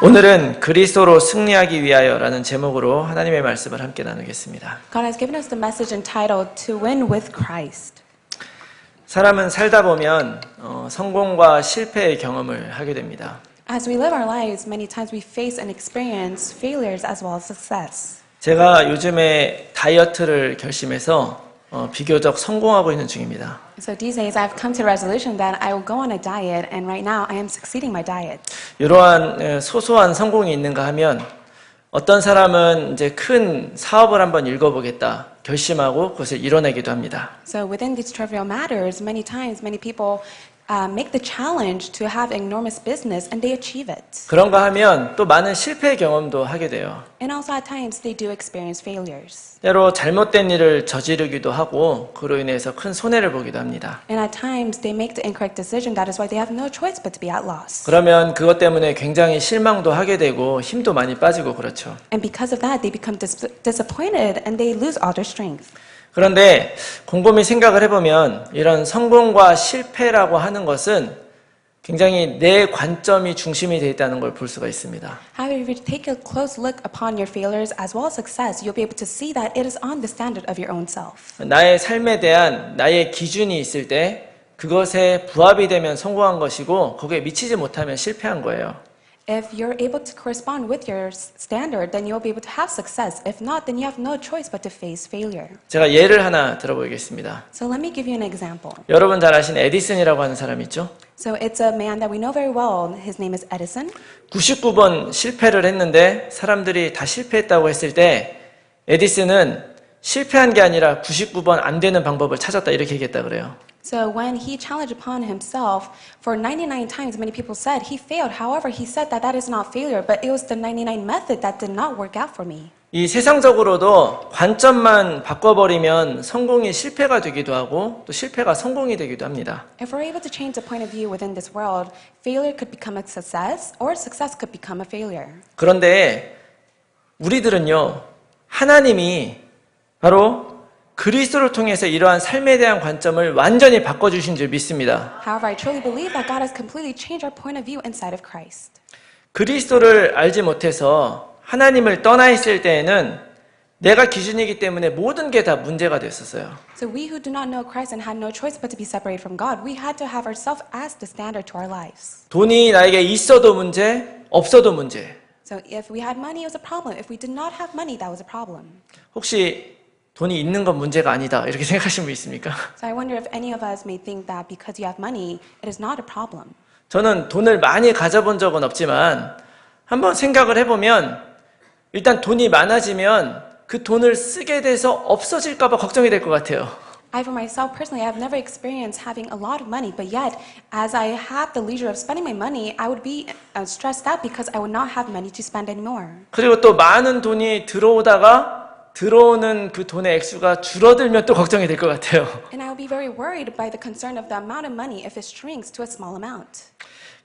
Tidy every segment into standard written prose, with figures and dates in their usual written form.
오늘은 그리스도로 승리하기 위하여라는 제목으로 하나님의 말씀을 함께 나누겠습니다. God has given us the message entitled To Win with Christ. 사람은 살다 보면 성공과 실패의 경험을 하게 됩니다. As we live our lives, many times we face and experience failures as well as success. 제가 요즘에 다이어트를 결심해서 비교적 성공하고 있는 중입니다. So these days I've come to the resolution that I will go on a diet, and right now I am succeeding my diet. 이러한 소소한 성공이 있는가 하면 어떤 사람은 이제 큰 사업을 한번 읽어보겠다 결심하고 그것을 이뤄내기도 합니다. So within these trivial matters, many times many people make the challenge to have enormous business and they achieve it. 그런가 하면 또 많은 실패 경험도 하게 돼요. And also at times they do experience failures. 때로 잘못된 일을 저지르기도 하고 그로 인해서 큰 손해를 보기도 합니다. And at times they make the incorrect decision. That is why they have no choice but to be at loss. 그러면 그것 때문에 굉장히 실망도 하게 되고 힘도 많이 빠지고 그렇죠. And because of that, they become disappointed and they lose all their strength. 그런데 곰곰이 생각을 해보면 이런 성공과 실패라고 하는 것은 굉장히 내 관점이 중심이 되어 있다는 걸 볼 수가 있습니다. However, if you take a close look upon your failures as well as success, you'll be able to see that it is on the standard of your own self. 나의 삶에 대한 나의 기준이 있을 때 그것에 부합이 되면 성공한 것이고 거기에 미치지 못하면 실패한 거예요. If you're able to correspond with your standard, then you'll be able to have success. If not, then you have no choice but to face failure. 제가 예를 하나 들어보겠습니다. So let me give you an example. 여러분 잘 아시는 에디슨이라고 하는 사람 있죠? So it's a man that we know very well. His name is Edison. 99번 실패를 했는데 사람들이 다 실패했다고 했을 때 에디슨은 실패한 게 아니라 99번 안 되는 방법을 찾았다 이렇게 얘기했다 그래요. So when he challenged upon himself for 99 times, many people said he failed. However, he said that that is not failure, but it was the 99 method that did not work out for me. 이 세상적으로도 관점만 바꿔버리면 성공이 실패가 되기도 하고 또 실패가 성공이 되기도 합니다. If we're able to change the point of view within this world, failure could become a success or success could become a failure. 그런데 우리들은요, 하나님이 바로 그리스도를 통해서 이러한 삶에 대한 관점을 완전히 바꿔주신 줄 믿습니다. However, I truly believe that God has completely changed our point of view inside of Christ. 그리스도를 알지 못해서 하나님을 떠나 있을 때에는 내가 기준이기 때문에 모든 게 다 문제가 됐었어요. So we who do not know Christ and had no choice but to be separated from God, we had to have ourselves as the standard to our lives. 돈이 나에게 있어도 문제, 없어도 문제. So if we had money, it was a problem. If we did not have money, that was a problem. 혹시 돈이 있는 건 문제가 아니다 이렇게 생각하시는 분 있습니까? So I wonder if any of us may think that because you have money, it is not a problem. 저는 돈을 많이 가져본 적은 없지만 한번 생각을 해보면 일단 돈이 많아지면 그 돈을 쓰게 돼서 없어질까 봐 걱정이 될 것 같아요. I for myself personally, I have never experienced having a lot of money, but yet as I have the leisure of spending my money, I would be stressed out because I would not have money to spend anymore. 그리고 또 많은 돈이 들어오는 그 돈의 액수가 줄어들면 또 걱정이 될 것 같아요. And I would be very worried by the concern of the amount of money if it shrinks to a small amount.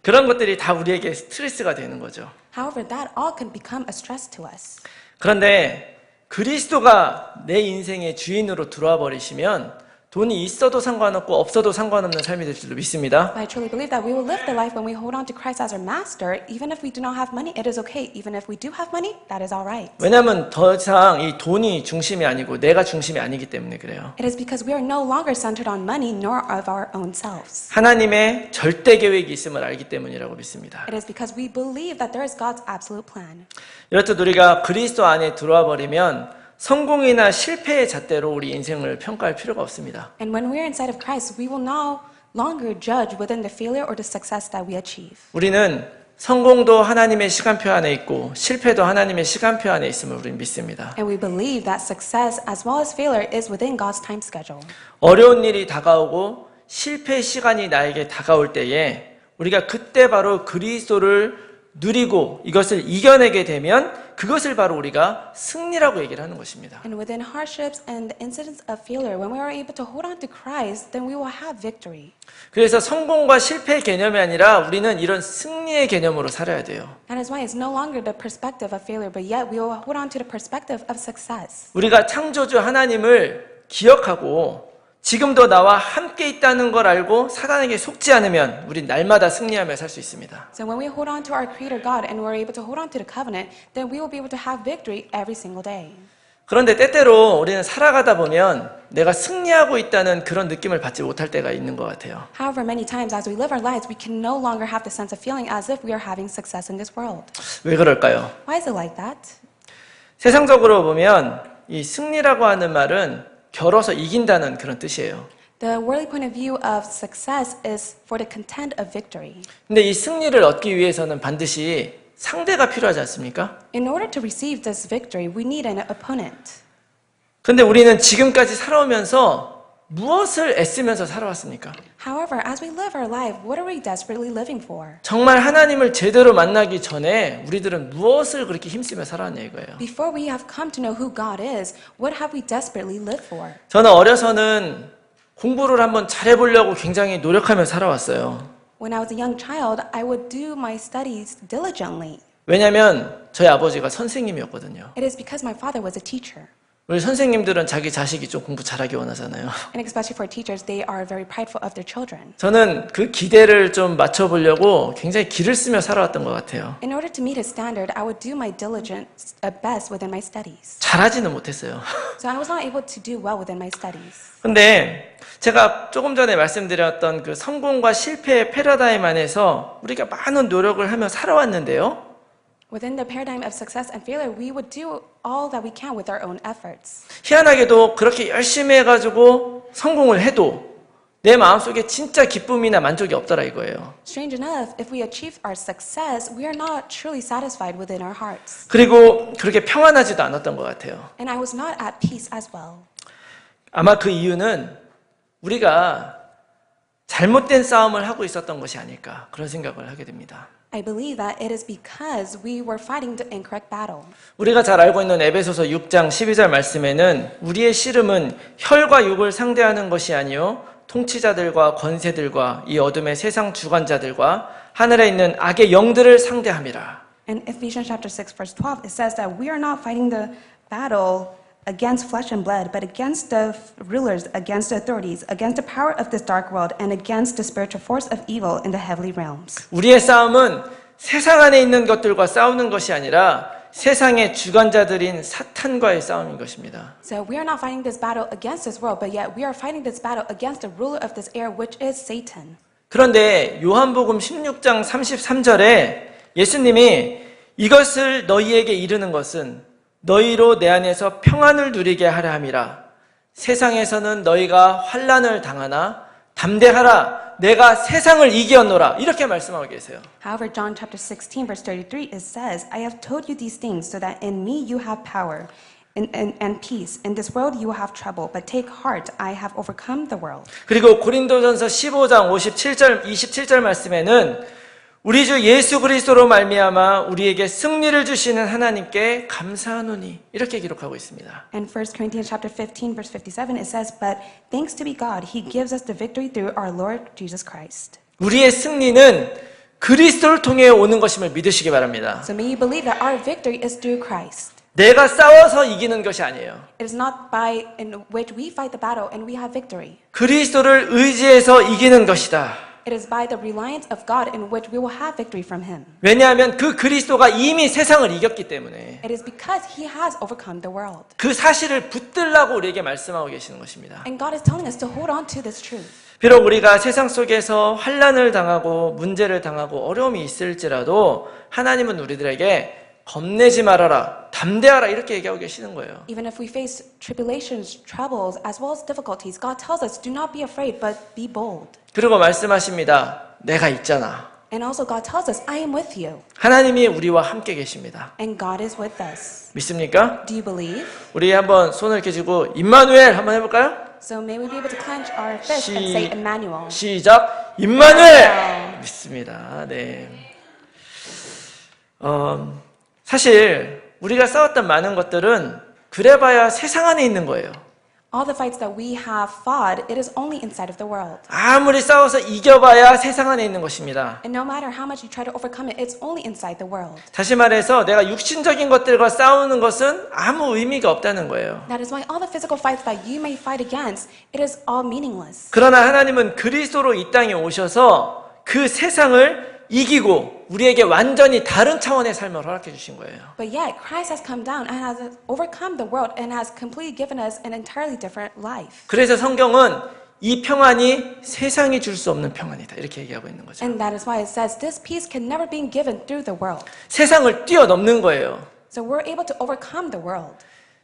그런 것들이 다 우리에게 스트레스가 되는 거죠. However, that all can become a stress to us. 그런데 그리스도가 내 인생의 주인으로 들어와 버리시면 돈이 있어도 상관없고 없어도 상관없는 삶이 될 줄로 믿습니다. I truly believe that we will live the life when we hold on to Christ as our master. Even if we do not have money, it is okay. Even if we do have money, that is all right. 왜냐하면 더 이상 이 돈이 중심이 아니고 내가 중심이 아니기 때문에 그래요. It is because we are no longer centered on money nor of our own selves. 하나님의 절대 계획이 있음을 알기 때문이라고 믿습니다. It is because we believe that there is God's absolute plan. 이렇듯 우리가 그리스도 안에 들어와 버리면 성공이나 실패의 잣대로 우리 인생을 평가할 필요가 없습니다. And when we are inside of Christ, we will no longer judge within the failure or the success that we achieve. 우리는 성공도 하나님의 시간표 안에 있고 실패도 하나님의 시간표 안에 있음을 우리는 믿습니다. And we believe that success as well as failure is within God's time schedule. 어려운 일이 다가오고 실패의 시간이 나에게 다가올 때에 우리가 그때 바로 그리스도를 누리고 이것을 이겨내게 되면 그것을 바로 우리가 승리라고 얘기를 하는 것입니다. And within hardships and the incidents of failure, when we are able to hold on to Christ, then we will have victory. 그래서 성공과 실패의 개념이 아니라 우리는 이런 승리의 개념으로 살아야 돼요. That is why it's no longer the perspective of failure, but yet we will hold on to the perspective of success. 우리가 창조주 하나님을 기억하고 지금도 나와 함께 있다는 걸 알고 사단에게 속지 않으면 우린 날마다 승리하며 살 수 있습니다. So when we hold on to our Creator God and we're able to hold on to the covenant, then we will be able to have victory every single day. 그런데 때때로 우리는 살아가다 보면 내가 승리하고 있다는 그런 느낌을 받지 못할 때가 있는 것 같아요. However, many times as we live our lives, we can no longer have the sense of feeling as if we are having success in this world. 왜 그럴까요? Why is it like that? 세상적으로 보면 이 승리라고 하는 말은 겨뤄서 이긴다는 그런 뜻이에요. The worldly point of view of success is for the content of victory. 근데 이 승리를 얻기 위해서는 반드시 상대가 필요하지 않습니까? In order to receive this victory, we need an opponent. 근데 우리는 지금까지 살아오면서 무엇을 애쓰면서 살아왔습니까? However, as we live our life, what are we desperately living for? 정말 하나님을 제대로 만나기 전에 우리들은 무엇을 그렇게 힘쓰며 살아왔냐 이거예요. Before we have come to know who God is, what have we desperately lived for? 저는 어려서는 공부를 한번 잘해보려고 굉장히 노력하며 살아왔어요. When I was a young child, I would do my studies diligently. 왜냐하면 저희 아버지가 선생님이었거든요. It is because my father was a teacher. 우리 선생님들은 자기 자식이 좀 공부 잘하기 원하잖아요. And especially for teachers, they are very prideful of their children. 저는 그 기대를 좀 맞춰보려고 굉장히 기를 쓰며 살아왔던 것 같아요. In order to meet his standard, I would do my diligent best within my studies. 잘하지는 못했어요. So I was not able to do well within my studies. 근데 제가 조금 전에 말씀드렸던 그 성공과 실패의 패러다임 안에서 우리가 많은 노력을 하며 살아왔는데요. Within the paradigm of success and failure, we would do all that we can with our own efforts. 희한하게도 그렇게 열심히 해가지고 성공을 해도 내 마음속에 진짜 기쁨이나 만족이 없더라 이거예요. Strange enough, if we achieve our success, we are not truly satisfied within our hearts. 그리고 그렇게 평안하지도 않았던 것 같아요. And I was not at peace as well. 아마 그 이유는 우리가 잘못된 싸움을 하고 있었던 것이 아닐까 그런 생각을 하게 됩니다. I believe that it is because we were fighting the incorrect battle. 우리가 잘 알고 있는 에베소서 6장 12절 말씀에는 우리의 씨름은 혈과 육을 상대하는 것이 아니요 통치자들과 권세들과 이 어둠의 세상 주관자들과 하늘에 있는 악의 영들을 상대함이라. In Ephesians chapter 6 verse 12 it says that we are not fighting the battle against flesh and blood but against the rulers, against the authorities, against the power of this dark world and against the spiritual force of evil in the heavenly realms. 우리의 싸움은 세상 안에 있는 것들과 싸우는 것이 아니라 세상의 주관자들인 사탄과의 싸움인 것입니다. So we are not fighting this battle against this world, but yet we are fighting this battle against the ruler of this air, which is Satan. 그런데 요한복음 16장 33절에 예수님이 이것을 너희에게 이르는 것은 너희로 내 안에서 평안을 누리게 하려 함이라. 세상에서는 너희가 환난을 당하나 담대하라. 내가 세상을 이기었노라. 이렇게 말씀하고 계세요. However, John chapter 16 verse 33 it says, I have told you these things so that in me you have power and peace. In this world you will have trouble, but take heart, I have overcome the world. 그리고 고린도전서 15장 27절 말씀에는 우리 주 예수 그리스도로 말미암아 우리에게 승리를 주시는 하나님께 감사하노니 이렇게 기록하고 있습니다. And 1 Corinthians chapter 15 verse 57 it says, but thanks to be God, he gives us the victory through our Lord Jesus Christ. 우리의 승리는 그리스도를 통해 오는 것임을 믿으시기 바랍니다. So may you believe that our victory is through Christ. 내가 싸워서 이기는 것이 아니에요. It is not by in which we fight the battle and we have victory. 그리스도를 의지해서 이기는 것이다. It is by the reliance of God in which we will have victory from Him. 왜냐하면 그 그리스도가 이미 세상을 이겼기 때문에 It is because He has overcome the world. 그 사실을 붙들라고 우리에게 말씀하고 계시는 것입니다. And God is telling us to hold on to this truth. 비록 우리가 세상 속에서 환난을 당하고 문제를 당하고 어려움이 있을지라도 하나님은 우리들에게 겁내지 말아라, 담대하라 이렇게 얘기하고 계시는 거예요. Even if we face tribulations, troubles, as well as difficulties, God tells us, do not be afraid, but be bold. 그리고 말씀하십니다. 내가 있잖아. And also God tells us, I am with you. 하나님이 우리와 함께 계십니다. And God is with us. 믿습니까? Do you believe? 우리 한번 손을 이렇게 쥐고 임마누엘 한번 해볼까요? So may we be able to clench our fist and say Emmanuel. 시작! 임마누엘! 믿습니다. 네. 사실 우리가 싸웠던 많은 것들은 그래봐야 세상 안에 있는 거예요. All the fights that we have fought, it is only inside of the world. 아무리 싸워서 이겨봐야 세상 안에 있는 것입니다. And no matter how much you try to overcome it, it's only inside the world. 다시 말해서 내가 육신적인 것들과 싸우는 것은 아무 의미가 없다는 거예요. That is why all the physical fights that you may fight against, it is all meaningless. 그러나 하나님은 그리스도로 이 땅에 오셔서 그 세상을 이기고 우리에게 완전히 다른 차원의 삶을 허락해 주신 거예요. But yet, Christ has come down and has overcome the world and has completely given us an entirely different life. 그래서 성경은 이 평안이 세상이 줄 수 없는 평안이다 이렇게 얘기하고 있는 거죠. And that is why it says this peace can never be given through the world. 세상을 뛰어넘는 거예요. So we're able to overcome the world.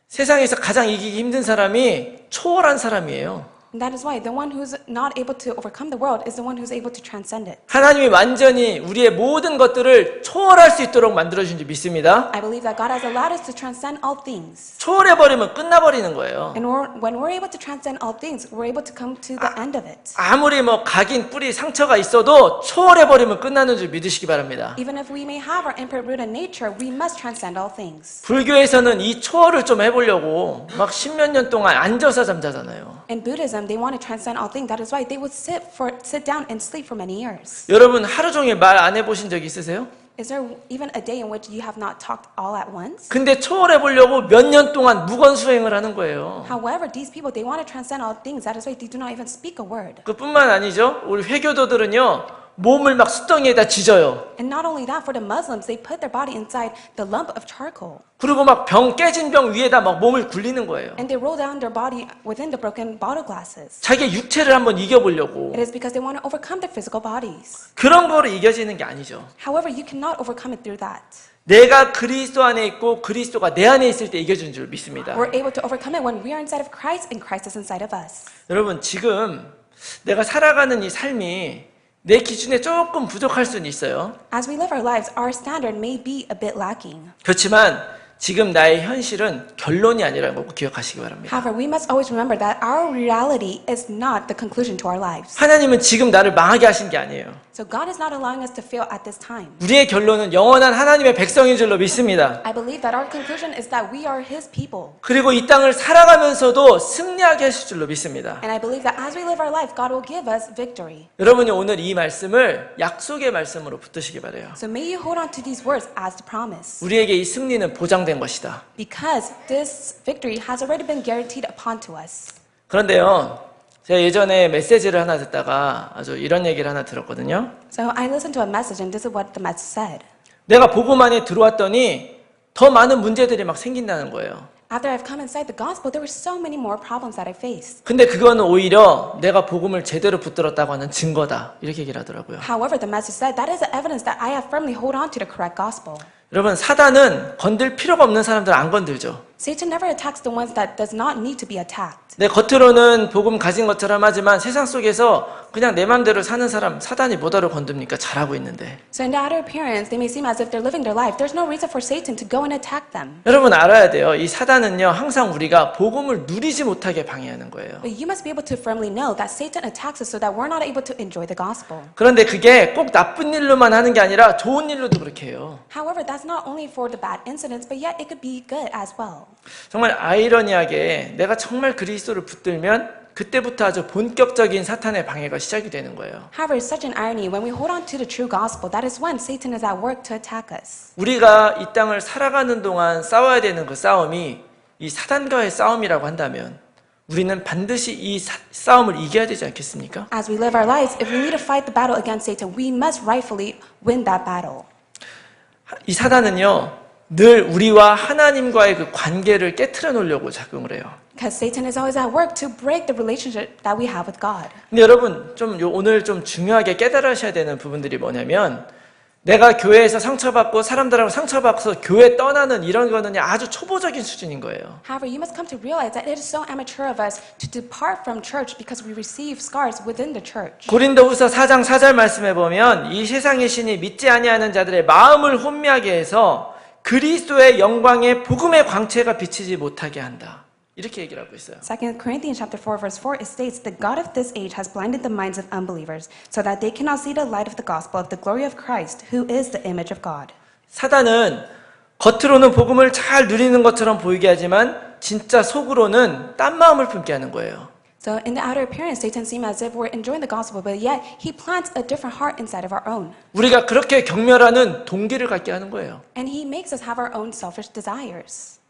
세상에서 가장 이기기 힘든 사람이 초월한 사람이에요. And that is why the one who's not able to overcome the world is the one who's able to transcend it. 하나님이 완전히 우리의 모든 것들을 초월할 수 있도록 만들어주신 줄 믿습니다. I believe that God has allowed us to transcend all things. 초월해버리면 끝나버리는 거예요. And when we're able to transcend all things, we're able to come to the end of it. 아무리 각인, 뿌리, 상처가 있어도 초월해버리면 끝나는 줄 믿으시기 바랍니다. Even if we may have our imperrooted nature, we must transcend all things. 불교에서는 이 초월을 좀 해보려고 막 십몇 년 동안 앉아서 잠자잖아요. In Buddhism, they want to transcend all things. That is why they would sit down and sleep for many years. 여러분 하루 종일 말 안 해보신 적 있으세요? Is there even a day in which you have not talked all at once? 근데 초월해보려고 몇 년 동안 무건수행을 하는 거예요. However, these people, they want to transcend all things. That is why they do not even speak a word. 그뿐만 아니죠. 우리 회교도들은요. 몸을 막 숯덩이에다 지져요. And not only that, for the Muslims, they put their body inside the lump of charcoal. 그리고 막 깨진 병 위에다 막 몸을 굴리는 거예요. And they roll down their body within the broken bottle glasses. 자기 육체를 한번 이겨보려고. It is because they want to overcome their physical bodies. 그런 거로 이겨지는 게 아니죠. However, you cannot overcome it through that. 내가 그리스도 안에 있고 그리스도가 내 안에 있을 때 이겨지는 줄 믿습니다. We're able to overcome it when we are inside of Christ and Christ is inside of us. 여러분 지금 내가 살아가는 이 삶이 내 기준에 조금 부족할 수는 있어요. As we live our lives, our standard may be a bit lacking. 그렇지만 지금 나의 현실은 결론이 아니라는 거 꼭 기억하시기 바랍니다. However, we must always remember that our reality is not the conclusion to our lives. 하나님은 지금 나를 망하게 하신 게 아니에요. So God is not allowing us to fail at this time. 우리의 결론은 영원한 하나님의 백성인 줄로 믿습니다. I believe that our conclusion is that we are His people. 그리고 이 땅을 살아가면서도 승리하게 하실 줄로 믿습니다. And I believe that as we live our life, God will give us victory. 여러분이 오늘 이 말씀을 약속의 말씀으로 붙드시기 바라요. So may you hold on to these words as the promise. 우리에게 이 승리는 보장된 것이다. Because this victory has already been guaranteed upon to us. 그런데요, 제가 예전에 메시지를 하나 듣다가 아주 이런 얘기를 하나 들었거든요. So I listened to a message and this is what the message said. 내가 복음 안에 들어왔더니 더 많은 문제들이 막 생긴다는 거예요. After I've come inside the gospel, there were so many more problems that I faced. 근데 그거는 오히려 내가 복음을 제대로 붙들었다고 하는 증거다. 이렇게 얘기를 하더라고요. However, the message said that is the evidence that I have firmly hold on to the correct gospel. 여러분 사단은 건들 필요가 없는 사람들 안 건들죠. Satan never attacks the ones that does not need to be attacked. 내 겉으로는 복음 가진 것처럼 하지만 세상 속에서 그냥 내 맘대로 사는 사람 사단이 뭐하러 건듭니까? 잘하고 있는데. So in the outer appearance, they may seem as if they're living their life. There's no reason for Satan to go and attack them. 여러분 알아야 돼요. 이 사단은요 항상 우리가 복음을 누리지 못하게 방해하는 거예요. But you must be able to firmly know that Satan attacks us so that we're not able to enjoy the gospel. 그런데 그게 꼭 나쁜 일로만 하는 게 아니라 좋은 일로도 그렇게 해요. However, that's not only for the bad incidents, but yet it could be good as well. 정말 아이러니하게 내가 정말 그리스도를 붙들면 그때부터 아주 본격적인 사탄의 방해가 시작이 되는 거예요. However, it's such an irony when we hold on to the true gospel. That is when Satan is at work to attack us. 우리가 이 땅을 살아가는 동안 싸워야 되는 그 싸움이 이 사단과의 싸움이라고 한다면 우리는 반드시 이 싸움을 이겨야 되지 않겠습니까? As we live our lives, if we need to fight the battle against Satan, we must rightfully win that battle. 이 사단은요 늘 우리와 하나님과의 그 관계를 깨트려 놓으려고 작용을 해요. Because Satan is always at work to break the relationship that we have with God. 근데 여러분 오늘 좀 중요하게 깨달으셔야 되는 부분들이 뭐냐면 내가 교회에서 상처받고 사람들하고 상처받아서 교회 떠나는 이런 거는 아주 초보적인 수준인 거예요. However, you must come to realize that it is so amateur of us to depart from church because we receive scars within the church. 고린도후서 4장 4절 말씀에 보면 이 세상의 신이 믿지 아니하는 자들의 마음을 혼미하게 해서 그리스도의 영광의 복음의 광채가 비치지 못하게 한다. 이렇게 얘기를 하고 있어요. 2 Corinthians chapter 4 verse 4 it states the God of this age has blinded the minds of unbelievers so that they cannot see the light of the gospel of the glory of Christ who is the image of God. 사단은 겉으로는 복음을 잘 누리는 것처럼 보이게 하지만 진짜 속으로는 딴 마음을 품게 하는 거예요. So in the outer appearance, Satan seems as if we're enjoying the gospel, but yet he plants a different heart inside of our own. 우리가 그렇게 경멸하는 동기를 갖게 하는 거예요. And he makes us have our own selfish desires.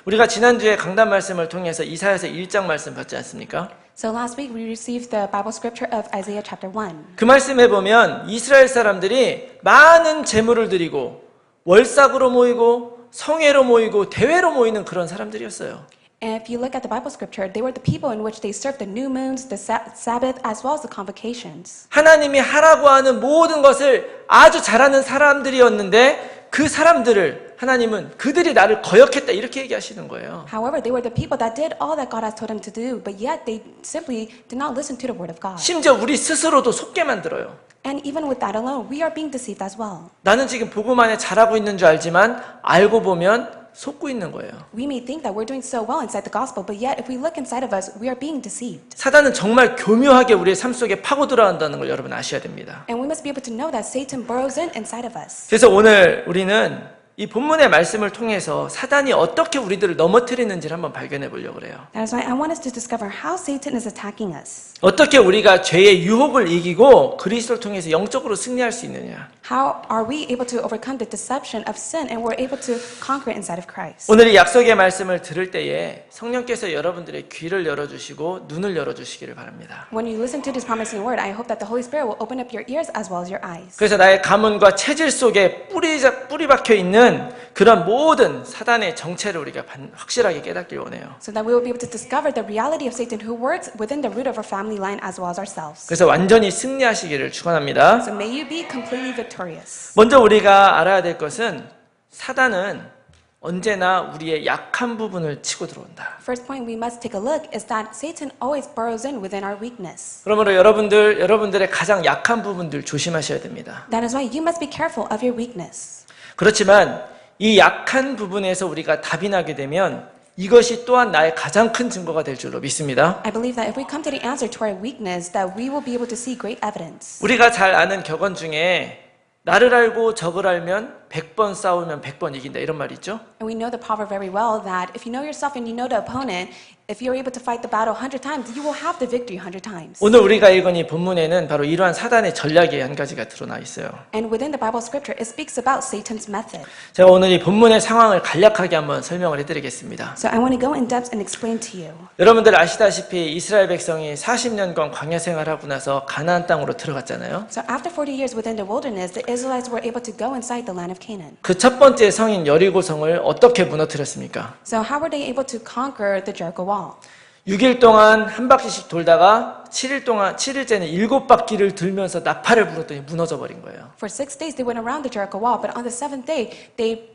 우리가 지난주에 강단 말씀을 통해서 이사야서 1장 말씀 봤지 않습니까? So last week we received the Bible scripture of Isaiah chapter 1. 그 말씀에 보면 이스라엘 사람들이 많은 제물을 드리고 월삭으로 모이고 성회로 모이고 대회로 모이는 그런 사람들이었어요. And if you look at the Bible scripture, they were the people in which they served the new moons, the Sabbath, as well as the convocations. 하나님이 하라고 하는 모든 것을 아주 잘하는 사람들이었는데 그 사람들을 하나님은 그들이 나를 거역했다 이렇게 얘기하시는 거예요. However, they were the people that did all that God has told them to do, but yet they simply did not listen to the word of God. 심지어 우리 스스로도 속게 만들어요. And even with that alone, we are being deceived as well. 나는 지금 복음 안에 잘하고 있는 줄 알지만 알고 보면 속고 있는 거예요. We may think that we're doing so well inside the gospel, but yet if we look inside of us, we are being deceived. 사단은 정말 교묘하게 우리의 삶 속에 파고 들어간다는 걸 여러분 아셔야 됩니다. And we must be able to know that Satan burrows in inside of us. 그래서 오늘 우리는 이 본문의 말씀을 통해서 사단이 어떻게 우리들을 넘어뜨리는지를 한번 발견해 보려고 그래요. That is why I want us to discover how Satan is attacking us. 어떻게 우리가 죄의 유혹을 이기고 그리스도를 통해서 영적으로 승리할 수 있느냐. How are we able to overcome the deception of sin and we're able to conquer it inside of Christ? 오늘 이 약속의 말씀을 들을 때에 성령께서 여러분들의 귀를 열어주시고 눈을 열어주시기를 바랍니다. When you listen to this promising word, I hope that the Holy Spirit will open up your ears as well as your eyes. 그래서 나의 가문과 체질 속에 뿌리 박혀 있는 그런 모든 사단의 정체를 우리가 확실하게 깨닫길 원해요. So that we will be able to discover the reality of Satan who works within the root of our family line as well as ourselves. 그래서 완전히 승리하시기를 축원합니다. So may you be completely victorious. 먼저 우리가 알아야 될 것은 사단은 언제나 우리의 약한 부분을 치고 들어온다. First point we must take a look is that Satan always burrows in within our weakness. 그러므로 여러분들의 가장 약한 부분들 조심하셔야 됩니다. That is why you must be careful of your weakness. 그렇지만 이 약한 부분에서 우리가 답이 나게 되면 이것이 또한 나의 가장 큰 증거가 될 줄로 믿습니다. I believe that if we come to the answer to our weakness, that we will be able to see great evidence. 우리가 잘 아는 격언 중에 나를 알고 적을 알면 100번 싸우면 100번 이긴다 이런 말이 있죠. And we know the proverb very well that if you know yourself and you know the opponent, if you're able to fight the battle 100 times, you will have the victory 100 times. 오늘 우리가 읽은 이 본문에는 바로 이러한 사단의 전략이 한 가지가 드러나 있어요. And within the Bible scripture, it speaks about Satan's method. 제가 오늘 이 본문의 상황을 간략하게 한번 설명을 해드리겠습니다. So I want to go in depth and explain to you. 여러분들 아시다시피 이스라엘 백성이 40년간 광야 생활하고 나서 가나안 땅으로 들어갔잖아요. So after 40 years within the wilderness, the Israelites were able to go inside the land of Canaan. 그 첫 번째 성인 여리고성을 어떻게 무너뜨렸습니까? So how were they able to conquer the Jericho wall? 6일 동안 한 바퀴씩 돌다가 7일째는 7바퀴를 들면서 나팔을 불었더니 무너져 버린 거예요. For 6 days they went around the Jericho wall, but on the 7th day they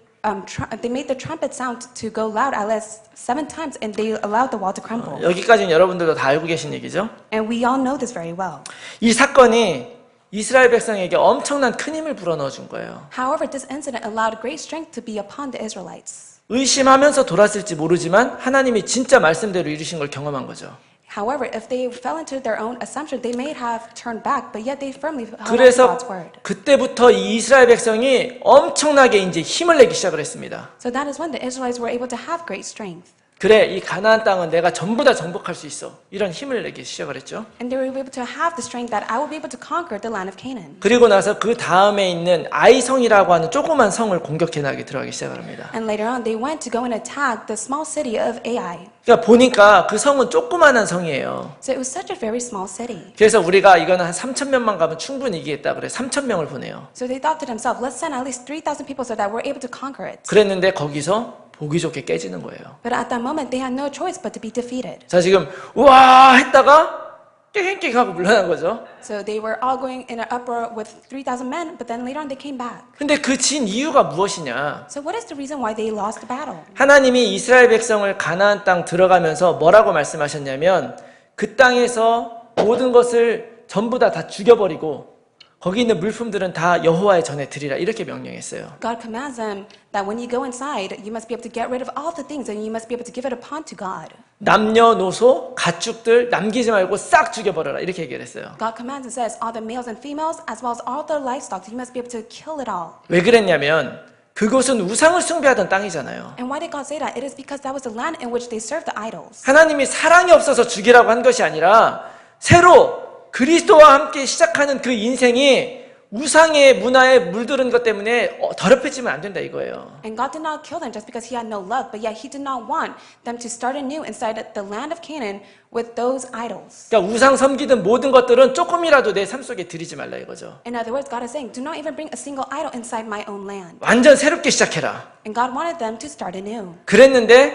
made the trumpet sound to go loud at least 7 times, and they allowed the wall to crumble. 여기까지는 여러분들도 다 알고 계신 얘기죠. And we all know this very well. 이 사건이 이스라엘 백성에게 엄청난 큰 힘을 불어넣어 준 거예요. However, this incident allowed great strength to be upon the Israelites. 의심하면서 돌았을지 모르지만 하나님이 진짜 말씀대로 이루신 걸 경험한 거죠. However, if they fell into their own assumption, they may have turned back, but yet they firmly held on to 그래서 God's word. 그때부터 이 이스라엘 백성이 엄청나게 이제 힘을 내기 시작을 했습니다. So that is when the Israelites were able to have great strength. 그래, 이 가나안 땅은 내가 전부 다 정복할 수 있어. 이런 힘을 내기 시작을 했죠. And they were able to have the strength that I will be able to conquer the land of Canaan. 그리고 나서 그 다음에 있는 아이성이라고 하는 조그만 성을 공격해 나가기 들어가기 시작을 합니다. And later on, they went to go and attack the small city of Ai. 그러니까 보니까 그 성은 조그만한 성이에요. So it was such a very small city. 그래서 우리가 이거는 한 3,000명만 가면 충분히 이기겠다 그래 3,000명을 보내요. So they thought to themselves, let's send at least 3,000 people so that we're able to conquer it. 그랬는데 거기서 보기 좋게 깨지는 거예요. But at that moment, they had no choice but to be defeated. 자, 지금 우와 했다가 깽깽 하고 물러난 거죠. So they were all going in an uproar with 3,000 men, but then later on they came back. 근데 그 진 이유가 무엇이냐? So what is the reason why they lost the battle? 하나님이 이스라엘 백성을 가나안 땅 들어가면서 뭐라고 말씀하셨냐면 그 땅에서 모든 것을 전부 다 죽여버리고 거기 있는 물품들은 다 여호와의 전에 드리라 이렇게 명령했어요. God commands them that when you go inside, you must be able to get rid of all the things and you must be able to give it upon to God. 남녀노소 가축들 남기지 말고 싹 죽여버려라 이렇게 얘기를 했어요. God commands and says all the males and females as well as all the livestock, you must be able to kill it all. 왜 그랬냐면 그곳은 우상을 숭배하던 땅이잖아요. And why did God say that? It is because that was the land in which they served the idols. 하나님이 사랑이 없어서 죽이라고 한 것이 아니라 새로 그리스도와 함께 시작하는 그 인생이 우상의 문화에 물들은 것 때문에 더럽혀지면 안 된다 이거예요. And God did not kill them just because he had no love, but yet he did not want them to start anew inside the land of Canaan with those idols. 그러니까 우상 섬기던 모든 것들은 조금이라도 내 삶 속에 들이지 말라 이거죠. In other words, God is saying, do not even bring a single idol inside my own land. 완전 새롭게 시작해라. And God wanted them to start anew. 그랬는데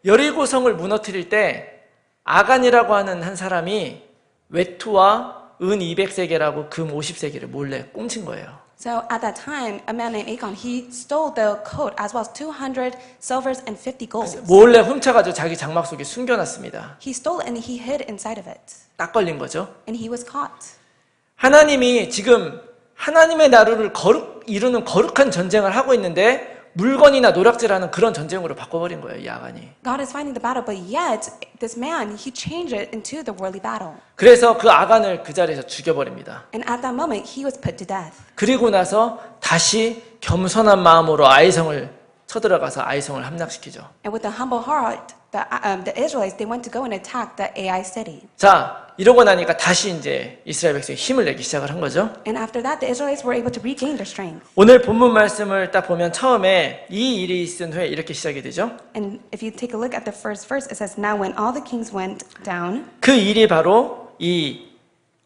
여리고성을 무너뜨릴 때 아간이라고 하는 한 사람이 외투와 은 200세겔하고 금 50세겔을 몰래 꽁친 거예요. So at that time, a man named Achan, he stole the coat as well as 200 silvers and 50 golds. 몰래 훔쳐가지고 자기 장막 속에 숨겨놨습니다. He stole it and he hid inside of it. 딱 걸린 거죠. And he was caught. 하나님이 지금 하나님의 나라를 이루는 거룩한 전쟁을 하고 있는데 물건이나 노략질하는 그런 전쟁으로 바꿔버린 거예요, 이 아간이. God is fighting the battle, but yet this man, he changed it into the worldly battle. 그래서 그 아간을 그 자리에서 죽여버립니다. And at that moment, he was put to death. 그리고 나서 다시 겸손한 마음으로 아이성을 쳐들어가서 아이성을 함락시키죠. And with a humble heart, the Israelites, they went to go and attack the Ai city. 자, 이러고 나니까 다시 이제 이스라엘 백성이 힘을 내기 시작을 한 거죠. And after that, the Israelites were able to regain their strength. 오늘 본문 말씀을 딱 보면 처음에 이 일이 있은 후에 이렇게 시작이 되죠. And if you take a look at the first verse, it says, Now when all the kings went down. 그 일이 바로 이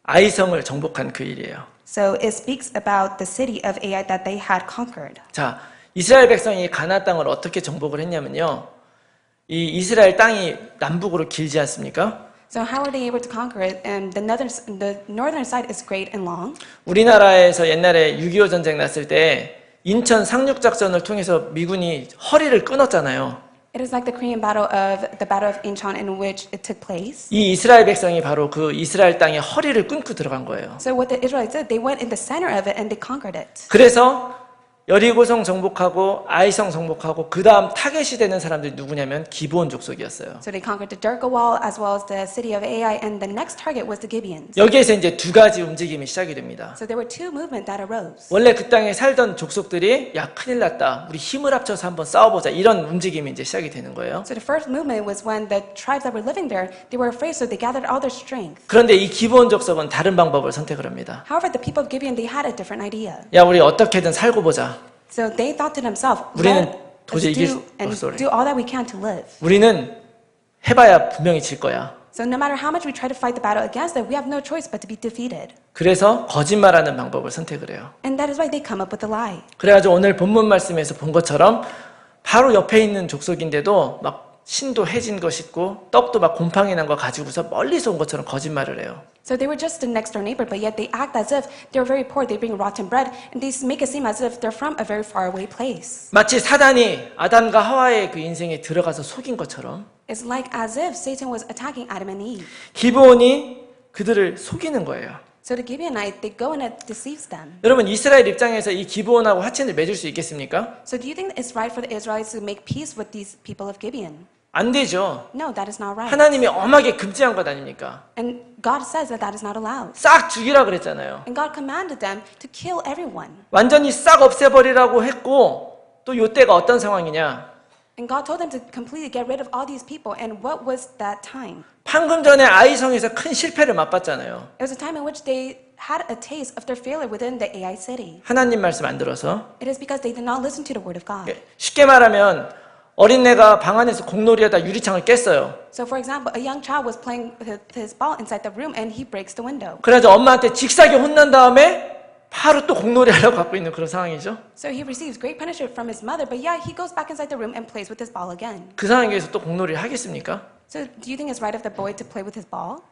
아이성을 정복한 그 일이에요. So it speaks about the city of Ai that they had conquered. 자, 이스라엘 백성이 가나안 땅을 어떻게 정복을 했냐면요. 이 이스라엘 땅이 남북으로 길지 않습니까? So how are they able to conquer it? And the northern side is great and long. 우리나라에서 옛날에 6.25 전쟁 났을 때 인천 상륙 작전을 통해서 미군이 허리를 끊었잖아요. It is like the Korean battle of Incheon in which it took place. 이 이스라엘 백성이 바로 그 이스라엘 땅에 허리를 끊고 들어간 거예요. So what the Israelites did, they went in the center of it and they conquered it. 그래서 여리고성 정복하고 아이성 정복하고 그 다음 타겟이 되는 사람들이 누구냐면 기브온 족속이었어요. So they conquered the Jericho wall as well as the city of Ai, and the next target was the Gibeons. 여기에서 이제 두 가지 움직임이 시작이 됩니다. So there were two movements that arose. 원래 그 땅에 살던 족속들이 야 큰일 났다. 우리 힘을 합쳐서 한번 싸워보자. 이런 움직임이 이제 시작이 되는 거예요. So the first movement was when the tribes that were living there, they were afraid, so they gathered all their strength. 그런데 이 기브온 족속은 다른 방법을 선택을 합니다. However, the people of Gibeon, they had a different idea. 야 우리 어떻게든 살고 보자. So they thought to themselves, 우리는 let us 도저히 이길 do and sorry. do all that we can to live. 우리는 해봐야 분명히 질 거야. So no matter how much we try to fight the battle against it, we have no choice but to be defeated. 그래서 거짓말하는 방법을 선택을 해요. And that is why they come up with a lie. 그래가지고 오늘 본문 말씀에서 본 것처럼 바로 옆에 있는 족속인데도 막 신도 해진 것 있고 떡도 막 곰팡이 난 거 가지고서 멀리서 온 것처럼 거짓말을 해요. So they were just the next door neighbor, but yet they act as if they're very poor. They bring rotten bread, and they make it seem as if they're from a very far away place. 마치 사단이 아담과 하와의 그 인생에 들어가서 속인 것처럼 It's like as if Satan was attacking Adam and Eve. 기브온이 그들을 속이는 거예요. So the Gibeonites, they go and it deceives them. 여러분 이스라엘 입장에서 이 기브온하고 화친을 맺을 수 있겠습니까? So do you think it's right for the Israelites to make peace with these people of Gibeon? 안 되죠. No, that is not right. 하나님이 엄하게 금지한 것 아닙니까? And God says that that is not allowed. 싹 죽이라 그랬잖아요. And God commanded them to kill everyone. 완전히 싹 없애버리라고 했고 또 이때가 어떤 상황이냐? And God told them to completely get rid of all these people. And what was that time? 방금 전에 아이성에서 큰 실패를 맛봤잖아요. It was a time in which they had a taste of their failure within the Ai city. 하나님 말씀 안 들어서. It is because they did not listen to the word of God. 쉽게 말하면 어린애가 방 안에서 공놀이하다 유리창을 깼어요. So for example, a young child was playing with his ball inside the room and he breaks the window. 그래서 엄마한테 직사게 혼난 다음에 바로 또 공놀이 하려고 갖고 있는 그런 상황이죠. So he receives great punishment from his mother, but yeah, he goes back inside the room and plays with his ball again. 그 상황에서 또 공놀이를 하겠습니까? So do you think it's right of the boy to play with his ball?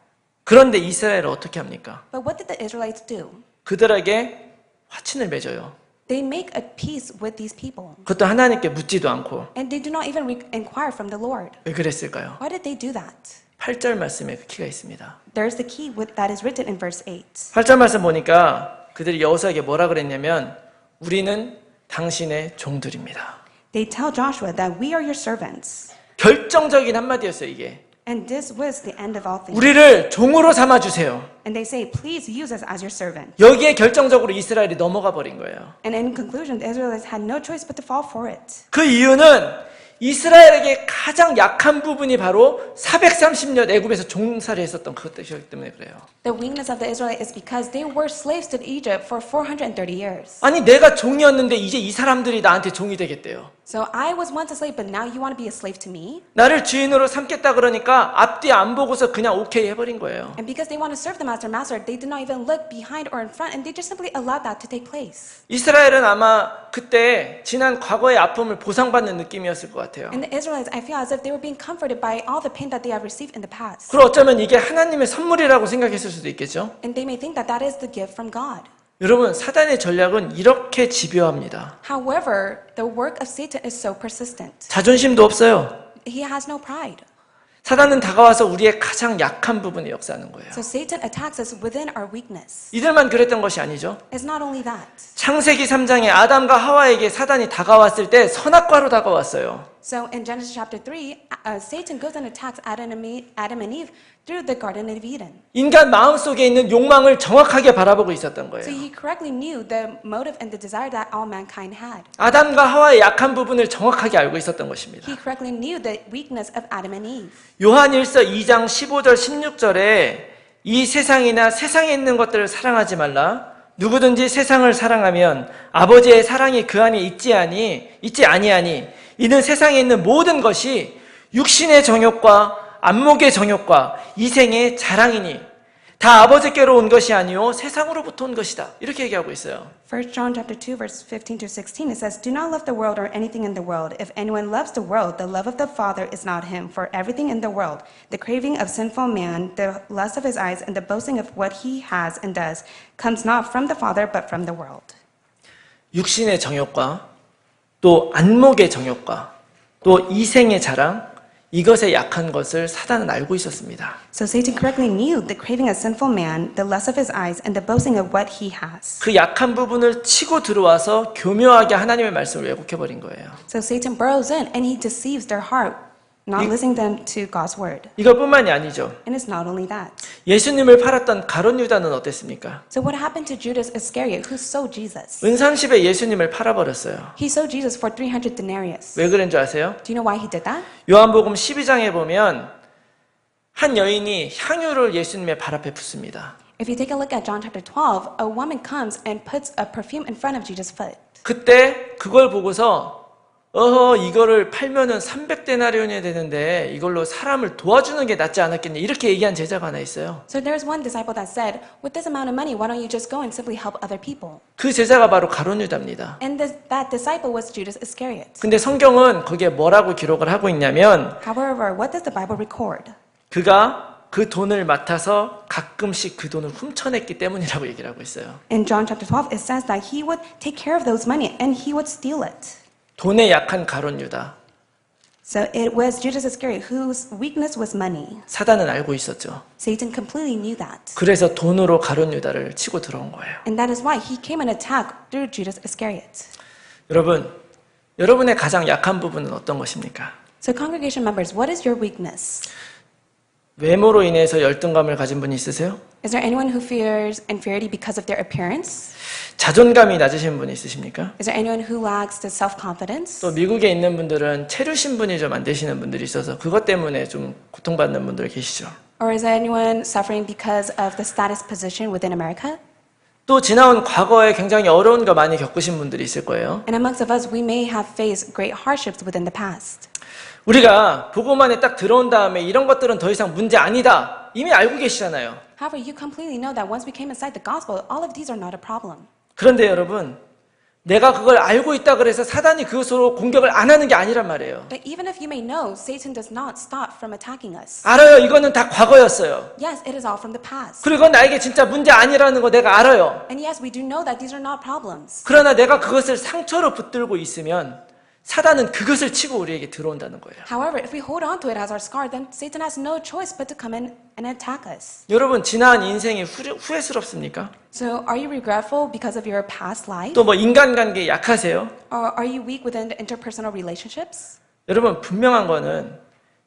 그런데 이스라엘은 어떻게 합니까? But what did the Israelites do? 그들에게 화친을 맺어요. They make a peace with these people. 그것도 하나님께 묻지도 않고. And they do not even inquire from the Lord. 왜 그랬을까요? Why did they do that? 8절 말씀에 그 키가 있습니다. There's the key that is written in verse 8. 8절 말씀 보니까 그들이 여호수아에게 뭐라 그랬냐면 우리는 당신의 종들입니다. They tell Joshua that we are your servants. 결정적인 한마디였어요, 이게. And this was the end of all things. 우리를 종으로 삼아 주세요. And they say, please use us as your servant. 여기에 결정적으로 이스라엘이 넘어가 버린 거예요. And in conclusion, the Israelites had no choice but to fall for it. 그 이유는 이스라엘에게 가장 약한 부분이 바로 430년 애굽에서 종살이 했었던 그것이기 때문에 그래요. The weakness of the Israelites is because they were slaves to Egypt for 430 years. 아니 내가 종이었는데 이제 이 사람들이 나한테 종이 되겠대요. So I was once a slave, but now you want to be a slave to me? 나를 주인으로 삼겠다 그러니까 앞뒤 안 보고서 그냥 오케이 해버린 거예요. And because they want to serve them as their master, they did not even look behind or in front, and they just simply allowed that to take place. 이스라엘은 아마 그때 지난 과거의 아픔을 보상받는 느낌이었을 것 같아요. And the Israelites, I feel as if they were being comforted by all the pain that they have received in the past. 그리고 어쩌면 이게 하나님의 선물이라고 생각했을 수도 있겠죠. And they may think that that is the gift from God. 여러분 사단의 전략은 이렇게 집요합니다. However, the work of Satan is so persistent. 자존심도 없어요. He has no pride. 사단은 다가와서 우리의 가장 약한 부분에 역사하는 거예요. So Satan attacks us within our weakness. 이들만 그랬던 것이 아니죠. It's not only that. 창세기 3장에 아담과 하와에게 사단이 다가왔을 때 선악과로 다가왔어요. So in Genesis chapter 3, Satan goes and attacks Adam and Eve through the Garden of Eden. 인간 마음속에 있는 욕망을 정확하게 바라보고 있었던 So 거예요. he correctly knew the motive and the desire that all mankind had. 아담과 하와의 약한 부분을 정확하게 알고 있었던 것입니다. He correctly knew the weakness of Adam and Eve. 요한일서 2장 15절 16절에 이 세상이나 세상에 있는 것들을 사랑하지 말라. 누구든지 세상을 사랑하면 아버지의 사랑이 그 안에 있지 아니하니 이는 세상에 있는 모든 것이 육신의 정욕과 안목의 정욕과 이생의 자랑이니 다 아버지께로 온 것이 아니요 세상으로부터 온 것이다. 이렇게 얘기하고 있어요. 1 John chapter 2 verse 15 to 16 it says, "Do not love the world or anything in the world. If anyone loves the world, the love of the Father is not him. For everything in the world, the craving of sinful man, the lust of his eyes, and the boasting of what he has and does, comes not from the Father but from the world." 육신의 정욕과 또 안목의 정욕과 또 이생의 자랑 이것에 약한 것을 사단은 알고 있었습니다. So Satan correctly knew the craving of sinful man, the lust of his eyes, and the boasting of what he has. 그 약한 부분을 치고 들어와서 교묘하게 하나님의 말씀을 왜곡해 버린 거예요. So Satan burrows in and he deceives their heart, not listening them to God's word. 이것뿐만이 아니죠. And it's not only that. 예수님을 팔았던 가룟 유다는 어땠습니까? So what happened to Judas Iscariot, who sold Jesus? 은산십에 예수님을 팔아버렸어요. He sold Jesus for 300 denarius. 왜 그런 줄 아세요? Do you know why he did that? 요한복음 12장에 보면 한 여인이 향유를 예수님의 발 앞에 붓습니다. If you take a look at John chapter 12, a woman comes and puts a perfume in front of Jesus' foot. 그때 그걸 보고서 이거를 팔면은 300데나리온이 되는데 이걸로 사람을 도와주는 게 낫지 않았겠냐 이렇게 얘기한 제자가 하나 있어요. So there's one disciple that said, with this amount of money, why don't you just go and simply help other people? 그 제자가 바로 가룟 유다입니다. And that disciple was Judas Iscariot. 근데 성경은 거기에 뭐라고 기록을 하고 있냐면 However, what does the Bible record? 그가 그 돈을 맡아서 가끔씩 그 돈을 훔쳐냈기 때문이라고 얘기를 하고 있어요. In John chapter 12, it says that he would take care of those money and he would steal it. 돈에 약한 가룟 유다. So it was Judas Iscariot whose weakness was money. 사단은 알고 있었죠. Satan completely knew that. 그래서 돈으로 가룟 유다를 치고 들어온 거예요. And that is why he came and attacked through Judas Iscariot. 여러분, 여러분의 가장 약한 부분은 어떤 것입니까? So congregation members, what is your weakness? 외모로 인해서 열등감을 가진 분이 있으세요? Is there anyone who fears inferiority because of their appearance? 자존감이 낮으신 분이 있으십니까? Is there anyone who lacks the self-confidence? 또 미국에 있는 분들은 체류 신분이 좀 안 되시는 분들이 있어서 그것 때문에 좀 고통받는 분들 계시죠. Or is there anyone suffering because of the status position within America? 또 지나온 과거에 굉장히 어려운 거 많이 겪으신 분들이 있을 거예요. And amongst of us, we may have faced great hardships within the past. 우리가 보고만에 딱 들어온 다음에 이런 것들은 더 이상 문제 아니다. 이미 알고 계시잖아요. However, you completely know that once we came inside the gospel, all of these are not a problem. 그런데 여러분, 내가 그걸 알고 있다 그래서 사단이 그것으로 공격을 안 하는 게 아니란 말이에요. But even if you may know, Satan does not stop from attacking us. 알아요. 이거는 다 과거였어요. Yes, it is all from the past. 그리고 나에게 진짜 문제 아니라는 거 내가 알아요. And yes, we do know that these are not problems. 그러나 내가 그것을 상처로 붙들고 있으면 사단은 그것을 치고 우리에게 들어온다는 거예요. However, if we hold on to it as our scar, then Satan has no choice but to come in and attack us. 여러분, 지나간 인생이 후회스럽습니까? So, are you regretful because of your past life? 또 뭐 인간관계에 약하세요? Or are you weak within the interpersonal relationships? 여러분, 분명한 거는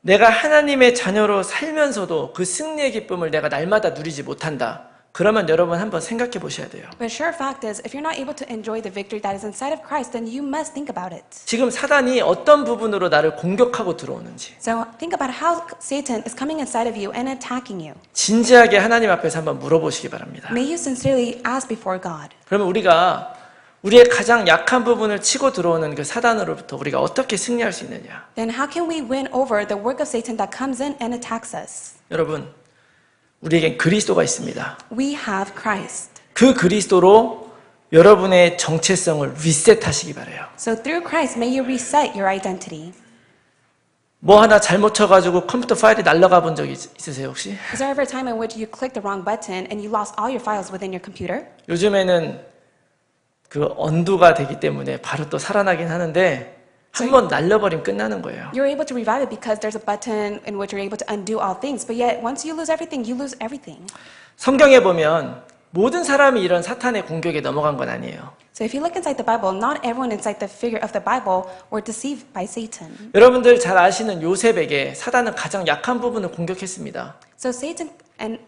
내가 하나님의 자녀로 살면서도 그 승리의 기쁨을 내가 날마다 누리지 못한다. 그러면 여러분 한번 생각해 보셔야 돼요. But sure fact is, if you're not able to enjoy the victory that is inside of Christ, then you must think about it. 지금 사단이 어떤 부분으로 나를 공격하고 들어오는지 So think about how Satan is coming inside of you and attacking you. 진지하게 하나님 앞에서 한번 물어보시기 바랍니다. May you sincerely ask before God. 그러면 우리가 우리의 가장 약한 부분을 치고 들어오는 그 사단으로부터 우리가 어떻게 승리할 수 있느냐? Then how can we win over the work of Satan that comes in and attacks us? 여러분, 우리에겐 그리스도가 있습니다. We have Christ. 그 그리스도로 여러분의 정체성을 리셋하시기 바라요. So through Christ, may you reset your identity. 뭐 하나 잘못 쳐가지고 컴퓨터 파일이 날아가 본 적 있으세요 혹시? Is there ever a time in which you clicked the wrong button and you lost all your files within your computer? 요즘에는 그 언두가 되기 때문에 바로 또 살아나긴 하는데 한 번 날려버리면 끝나는 거예요. You're able to revive it because there's a button in which you're able to undo all things. But yet, once you lose everything, you lose everything. 성경에 보면 모든 사람이 이런 사탄의 공격에 넘어간 건 아니에요. So if you look inside the Bible, not everyone inside the figure of the Bible were deceived by Satan. 여러분들 잘 아시는 요셉에게 사단은 가장 약한 부분을 공격했습니다. So Satan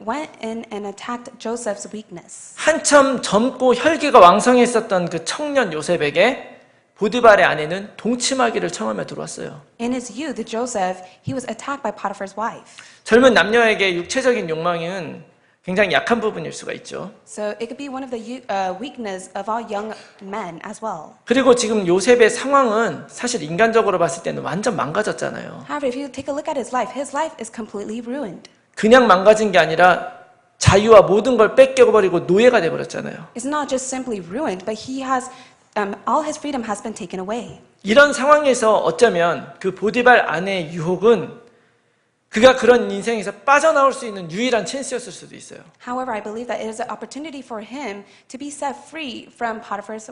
went in and attacked Joseph's weakness. 한참 젊고 혈기가 왕성했었던 그 청년 요셉에게 보디발의 아내는 동침하기를 청하며 들어왔어요. In his youth, Joseph, he was attacked by Potiphar's wife. 젊은 남녀에게 육체적인 욕망은 굉장히 약한 부분일 수가 있죠. So it could be one of the weakness of all young men as well. 그리고 지금 요셉의 상황은 사실 인간적으로 봤을 때는 완전 망가졌잖아요. However, if you take a look at his life is completely ruined. 그냥 망가진 게 아니라 자유와 모든 걸 뺏겨버리고 노예가 돼버렸잖아요. It's not just simply ruined, but he has all his freedom has been taken away. 이런 상황에서 어쩌면 그 보디발 아내의 유혹은 그가 그런 인생에서 빠져나올 수 있는 유일한 찬스였을 수도 있어요. However, I believe that it is an opportunity for him to be set free from Potiphar's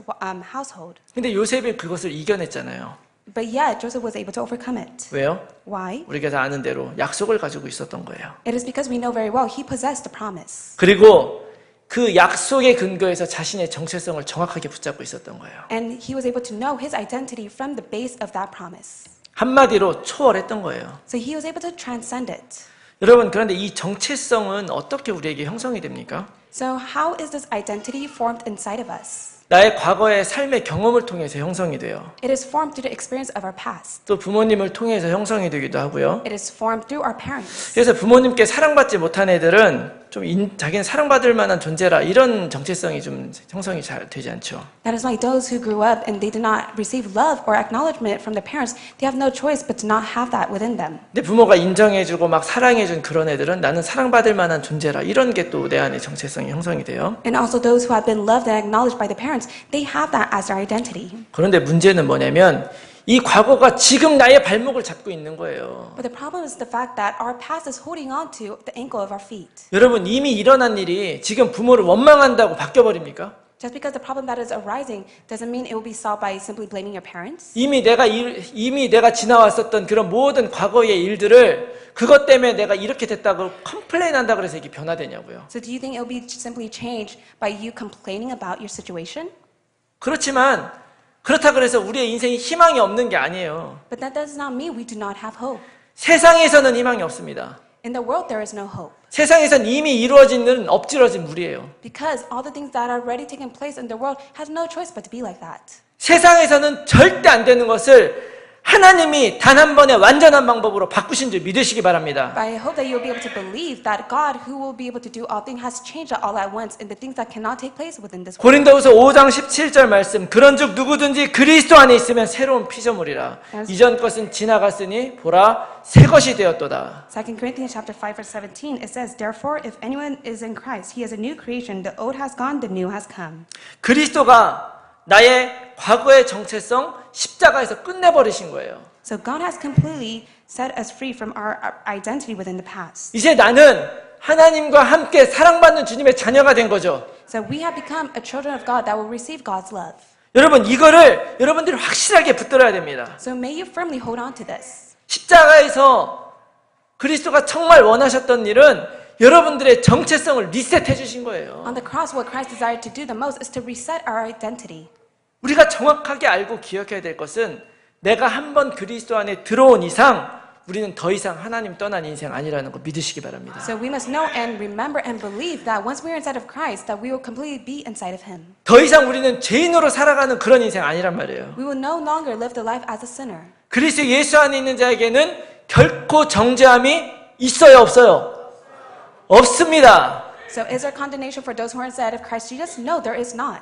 household. 근데 요셉이 그것을 이겨냈잖아요. But yet, Joseph was able to overcome it. 왜요? Why? 우리가 다 아는 대로 약속을 가지고 있었던 거예요. It is because we know very well he possessed the promise. 그리고 그 약속의 근거에서 자신의 정체성을 정확하게 붙잡고 있었던 거예요. And he was able to know his identity from the base of that promise. 한마디로 초월했던 거예요. So he was able to transcend it. 여러분, 그런데 이 정체성은 어떻게 우리에게 형성이 됩니까? So how is this identity formed inside of us? 나의 과거의 삶의 경험을 통해서 형성이 돼요. It is formed through the experience of our past. 또 부모님을 통해서 형성이 되기도 하고요. It is formed through our parents. 그래서 부모님께 사랑받지 못한 애들은 좀 자기는 사랑받을 만한 존재라 이런 정체성이 좀 형성이 잘 되지 않죠. That is why those who grew up and they did not receive love or acknowledgement from their parents, they have no choice but to not have that within them. 근데 부모가 인정해주고 막 사랑해준 그런 애들은 나는 사랑받을 만한 존재라 이런 게 또 내 안에 정체성이 형성이 돼요. And also those who have been loved and acknowledged by the parents, they have that as their identity. 그런데 문제는 뭐냐면 이 과거가 지금 나의 발목을 잡고 있는 거예요. But the problem is the fact that our past is holding on to the ankle of our feet. 여러분, 이미 일어난 일이 지금 부모를 원망한다고 바뀌어버립니까? Just because the problem that is arising doesn't mean it will be solved by simply blaming your parents. 이미 내가 지나왔었던 그런 모든 과거의 일들을 그것 때문에 내가 이렇게 됐다고 컴플레인한다 그래서 이게 변화되냐고요. So do you think it will be simply changed by you complaining about your situation? 그렇지만 그렇다 그래서 우리의 인생이 희망이 없는 게 아니에요. But that does not mean we do not have hope. 세상에서는 희망이 없습니다. In the world, there is no hope. 세상에선 이미 이루어진 일은 엎질러진 물이에요. Because all the things that are already taking place in the world has no choice but to be like that. 세상에서는 절대 안 되는 것을 하나님이 단 한 번의 완전한 방법으로 바꾸신 줄 믿으시기 바랍니다. But I hope that you'll be able to believe that God, who will be able to do all things, has changed it all at once in the things that cannot take place within this world. 고린도후서 5장 17절 말씀, 그런즉 누구든지 그리스도 안에 있으면 새로운 피조물이라. 이전 것은 지나갔으니 보라 새 것이 되었도다. 2 Corinthians chapter 5 verse 17, it says, Therefore, if anyone is in Christ, he is a new creation. The old has gone, the new has come. 그리스도가 나의 과거의 정체성 십자가에서 끝내버리신 거예요. So God has completely set us free from our identity within the past. 이제 나는 하나님과 함께 사랑받는 주님의 자녀가 된 거죠. So we have become a children of God that will receive God's love. 여러분, 이거를 여러분들이 확실하게 붙들어야 됩니다. So may you firmly hold on to this. 십자가에서 그리스도가 정말 원하셨던 일은 여러분들의 정체성을 리셋해 주신 거예요. On the cross, what Christ desired to do the most is to reset our identity. 우리가 정확하게 알고 기억해야 될 것은 내가 한번 그리스도 안에 들어온 이상 우리는 더 이상 하나님 떠난 인생 아니라는 거 믿으시기 바랍니다. So we must know and remember and believe that once we are inside of Christ, that we will completely be inside of Him. 더 이상 우리는 죄인으로 살아가는 그런 인생 아니란 말이에요. We will no longer live the life as a sinner. 그리스도 예수 안에 있는 자에게는 결코 정죄함이 있어요, 없어요? 없습니다. So is there condemnation for those who are inside of Christ Jesus? No, there is not.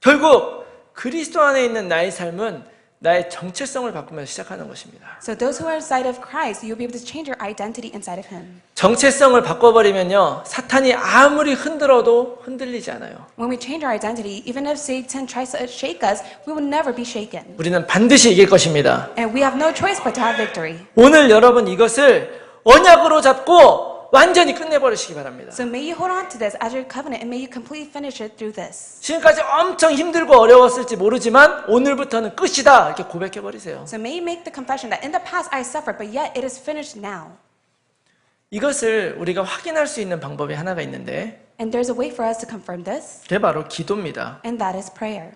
결국 그리스도 안에 있는 나의 삶은 나의 정체성을 바꾸면서 시작하는 것입니다. So those who are inside of Christ, you'll be able to change your identity inside of Him. 정체성을 바꿔버리면요, 사탄이 아무리 흔들어도 흔들리지 않아요. When we change our identity, even if Satan tries to shake us, we will never be shaken. 우리는 반드시 이길 것입니다. And we have no choice but to have victory. 오늘 여러분 이것을 언약으로 잡고 완전히 끝내버리시기 바랍니다. So may you hold on to this as your covenant and may you completely finish it through this. 지금까지 엄청 힘들고 어려웠을지 모르지만 오늘부터는 끝이다 이렇게 고백해버리세요. So may you make the confession that in the past I suffered, but yet it is finished now. 이것을 우리가 확인할 수 있는 방법이 하나가 있는데 And there's a way for us to confirm this, 그게 바로 기도입니다. and that is prayer.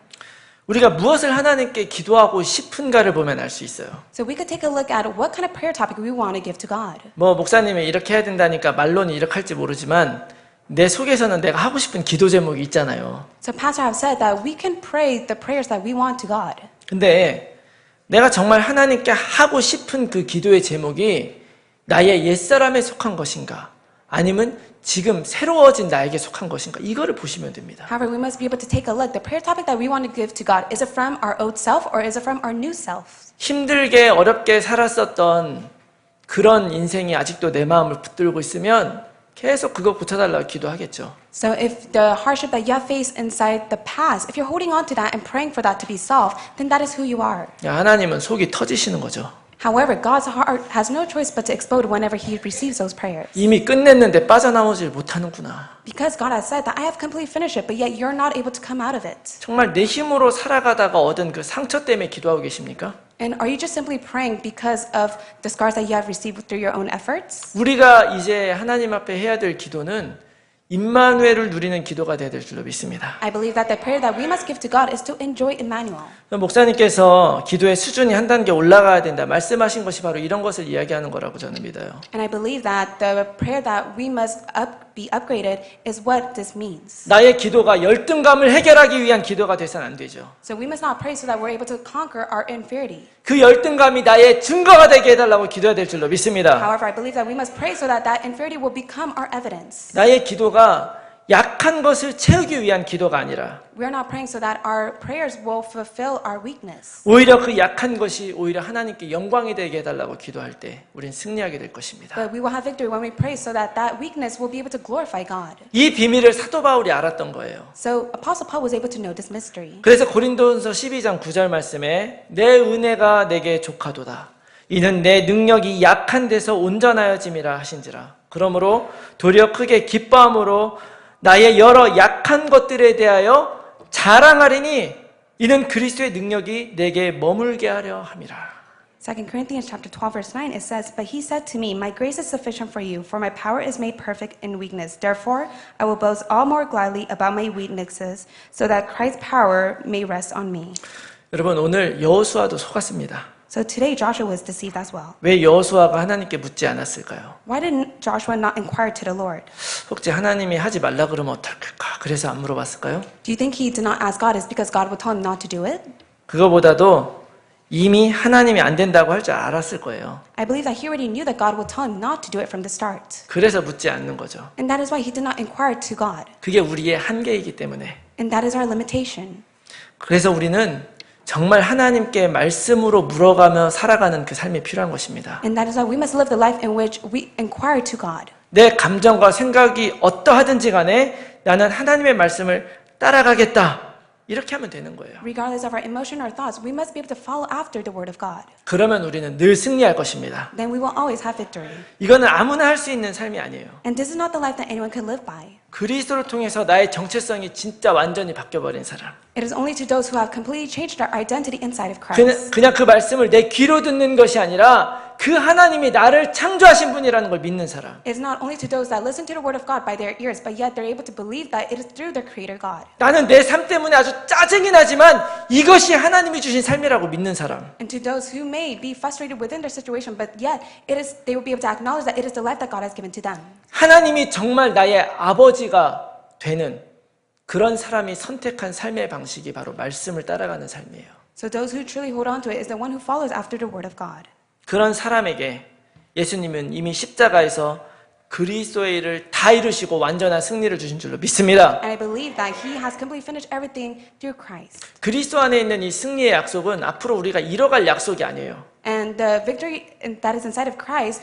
우리가 무엇을 하나님께 기도하고 싶은가를 보면 알 수 있어요. So we could take a look at what kind of prayer topic we want to give to God. 뭐 목사님이 이렇게 해야 된다니까 말로는 이렇게 할지 모르지만 내 속에서는 내가 하고 싶은 기도 제목이 있잖아요. So Pastor have said that we can pray the prayers that we want to God. 근데 내가 정말 하나님께 하고 싶은 그 기도의 제목이 나의 옛사람에 속한 것인가 아니면 지금 새로워진 나에게 속한 것인가 이거를 보시면 됩니다. However, we must be able to take a look. The prayer topic that we want to give to God, is it from our old self or is it from our new self? 힘들게 어렵게 살았었던 그런 인생이 아직도 내 마음을 붙들고 있으면 계속 그거 고쳐달라고 기도하겠죠. So if the hardship that you have faced inside the past, if you're holding on to that and praying for that to be solved, then that is who you are. 하나님은 속이 터지시는 거죠. However, God's heart has no choice but to explode whenever He receives those prayers. 이미 끝냈는데 빠져나오질 못하는구나. Because God has said that I have completely finished it, but yet you're not able to come out of it. 정말 내 힘으로 살아가다가 얻은 그 상처 때문에 기도하고 계십니까? And are you just simply praying because of the scars that you have received through your own efforts? 우리가 이제 하나님 앞에 해야 될 기도는 임마누엘을 누리는 기도가 되어야 될 줄로 믿습니다. I believe that the prayer that we must give to God is to enjoy Emmanuel. 목사님께서 기도의 수준이 한 단계 올라가야 된다 말씀하신 것이 바로 이런 것을 이야기하는 거라고 저는 믿어요. And I believe that the prayer that we must be upgraded is what this means. 나의 기도가 열등감을 해결하기 위한 기도가 돼서는 안 되죠. So we must not pray so that we're able to conquer our inferiority. 그 열등감이 나의 증거가 되게 해달라고 기도해야 될 줄로 믿습니다. However, I believe that we must pray so that that inferiority will become our evidence. 나의 기도가 약한 것을 채우기 위한 기도가 아니라 We are not praying so that our prayers will fulfill our weakness. 오히려 그 약한 것이 오히려 하나님께 영광이 되게 해달라고 기도할 때 우린 승리하게 될 것입니다. But we will have victory when we pray so that that weakness will be able to glorify God. 이 비밀을 사도 바울이 알았던 거예요. So Apostle Paul was able to know this mystery. 그래서 고린도전서 12장 9절 말씀에 내 은혜가 내게 족하도다. 이는 내 능력이 약한 데서 온전하여짐이라 하신지라. 그러므로 도리어 크게 기뻐함으로 나의 여러 약한 것들에 대하여 자랑하리니 이는 그리스도의 능력이 내게 머물게 하려 함이라. 2 Corinthians chapter 12 verse 9 it says, "But he said to me, my grace is sufficient for you, for my power is made perfect in weakness. Therefore, I will boast all more gladly about my weaknesses, so that Christ's power may rest on me." 여러분 오늘 여호수아도 속았습니다. So today Joshua was deceived as well. 왜 여호수아가 하나님께 묻지 않았을까요? Why didn't Joshua not inquire to the Lord? 혹시 하나님이 하지 말라 그러면 어떨까? 그래서 안 물어봤을까요? Do you think he did not ask God is because God would tell him not to do it? 그거보다도 이미 하나님이 안 된다고 할 줄 알았을 거예요. I believe that he already knew that God would tell him not to do it from the start. 그래서 묻지 않는 거죠. And that is why he did not inquire to God. 그게 우리의 한계이기 때문에. And that is our limitation. 그래서 우리는 정말 하나님께 말씀으로 물어가며 살아가는 그 삶이 필요한 것입니다. And that is why we must live the life in which we inquire to God. 내 감정과 생각이 어떠하든지 간에 나는 하나님의 말씀을 따라가겠다. 이렇게 하면 되는 거예요. Regardless of our emotion or thoughts, we must be able to follow after the word of God. 그러면 우리는 늘 승리할 것입니다. Then we will always have victory. 이거는 아무나 할 수 있는 삶이 아니에요. And this is not the life that anyone can live by. 그리스도를 통해서 나의 정체성이 진짜 완전히 바뀌어버린 사람. It is only to those who have completely changed their identity inside of Christ. 그냥 그 말씀을 내 귀로 듣는 것이 아니라 그 하나님이 나를 창조하신 분이라는 걸 믿는 사람. is not only to those that listen to the word of God by their ears, but yet they're able to believe that it is through their Creator God. 나는 내 삶 때문에 아주 짜증이 나지만 이것이 하나님이 주신 삶이라고 믿는 사람. And to those who may be frustrated within their situation, but yet they will be able to acknowledge that it is the life that God has given to them. 하나님이 정말 나의 아버지가 되는 그런 사람이 선택한 삶의 방식이 바로 말씀을 따라가는 삶이에요. So those who truly hold on to it is the one who follows after the word of God. 그런 사람에게 예수님은 이미 십자가에서 그리스도의 일을 다 이루시고 완전한 승리를 주신 줄로 믿습니다. And I believe that He has completely finished everything through Christ. 그리스도 안에 있는 이 승리의 약속은 앞으로 우리가 이뤄갈 약속이 아니에요. And the victory that is inside of Christ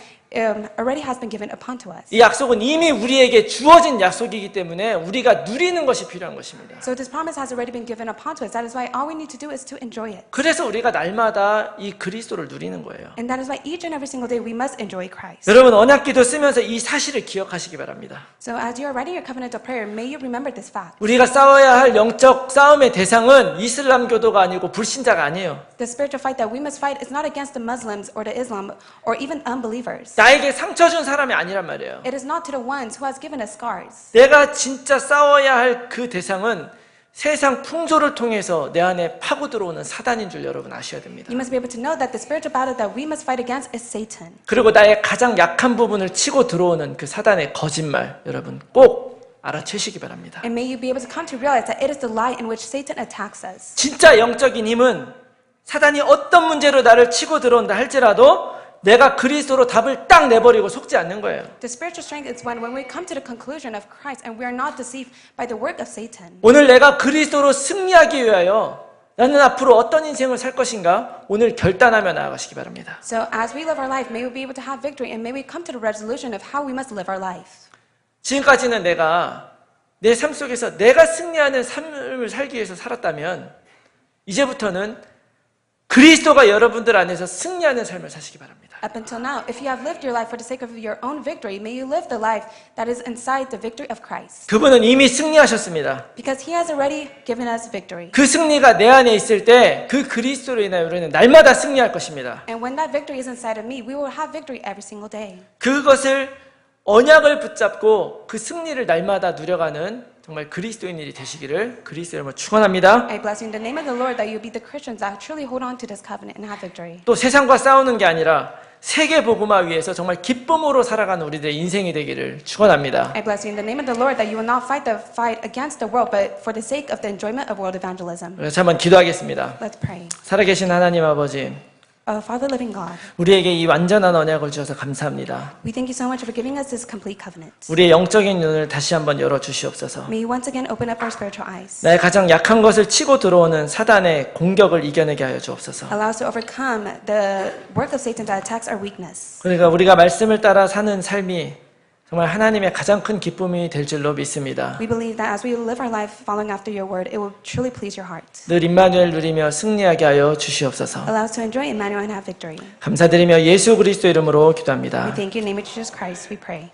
already has been given upon to us. 이 약속은 이미 우리에게 주어진 약속이기 때문에 우리가 누리는 것이 필요한 것입니다. So this promise has already been given upon to us. That is why all we need to do is to enjoy it. 그래서 우리가 날마다 이 그리스도를 누리는 거예요. And that is why each and every single day we must enjoy Christ. 여러분 언약기도 쓰면서 이 사실을 기억하시기 바랍니다. So as you are writing your covenant of prayer, may you remember this fact. 우리가 싸워야 할 영적 싸움의 대상은 이슬람교도가 아니고 불신자가 아니에요. The spiritual fight that we must fight is not against the Muslims or the Islam or even unbelievers. 나에게 상처 준 사람이 아니란 말이에요. It is not to the ones who has given us scars. 내가 진짜 싸워야 할 그 대상은 세상 풍조를 통해서 내 안에 파고 들어오는 사단인 줄 여러분 아셔야 됩니다. You must be able to know that the spiritual battle that we must fight against is Satan. 그리고 나의 가장 약한 부분을 치고 들어오는 그 사단의 거짓말 여러분 꼭 알아채시기 바랍니다. And may you be able to come to realize that it is the lie in which Satan attacks us. 진짜 영적인 힘은 사단이 어떤 문제로 나를 치고 들어온다 할지라도 내가 그리스도로 답을 딱 내버리고 속지 않는 거예요. The spiritual strength is when we come to the conclusion of Christ and we are not deceived by the work of Satan. 오늘 내가 그리스도로 승리하기 위하여 나는 앞으로 어떤 인생을 살 것인가 오늘 결단하며 나아가시기 바랍니다. So as we live our life, may we be able to have victory and may we come to the resolution of how we must live our life. 지금까지는 내가 내 삶 속에서 내가 승리하는 삶을 살기 위해서 살았다면 이제부터는 그리스도가 여러분들 안에서 승리하는 삶을 사시기 바랍니다. Up until now, if you have lived your life for the sake of your own victory, may you live the life that is inside the victory of Christ. 그분은 이미 승리하셨습니다. Because He has already given us victory. 그 승리가 내 안에 있을 때 그 그리스도로 인하여 우리는 날마다 승리할 것입니다. And when that victory is inside of me, we will have victory every single day. 그것을 언약을 붙잡고 그 승리를 날마다 누려가는 정말 그리스도인들이 되시기를 그리스도의 이름으로 축원합니다. I bless you in the name of the Lord that you be the Christians that truly hold on to this covenant and have victory. 또 세상과 싸우는 게 아니라 세계 복음화 위해서 정말 기쁨으로 살아가는 우리들의 인생이 되기를 축원합니다. I bless you in the name of the Lord that you will not fight the fight against the world, but for the sake of the enjoyment of world evangelism. 그래서 한번 기도하겠습니다. Let's pray. 살아계신 하나님 아버지, Father, living God, 우리에게 이 완전한 언약을 주셔서 감사합니다. we thank you so much for giving us this complete covenant. 우리의 영적인 눈을 다시 한번 열어 주시옵소서. May you once again open up our spiritual eyes. 나의 가장 약한 것을 치고 들어오는 사단의 공격을 이겨내게 하여 주옵소서. Allow us to overcome the work of Satan that attacks our weakness. 그러니까 우리가 말씀을 따라 사는 삶이 정말 하나님의 가장 큰 기쁨이 될 줄로 믿습니다. We believe that as we live our life following after your word, it will truly please your heart. 늘 임마누엘 누리며 승리하게 하여 주시옵소서. Allow us to enjoy Emmanuel and have victory. 감사드리며 예수 그리스도 이름으로 We 기도합니다. thank you in the name of Jesus Christ, we pray.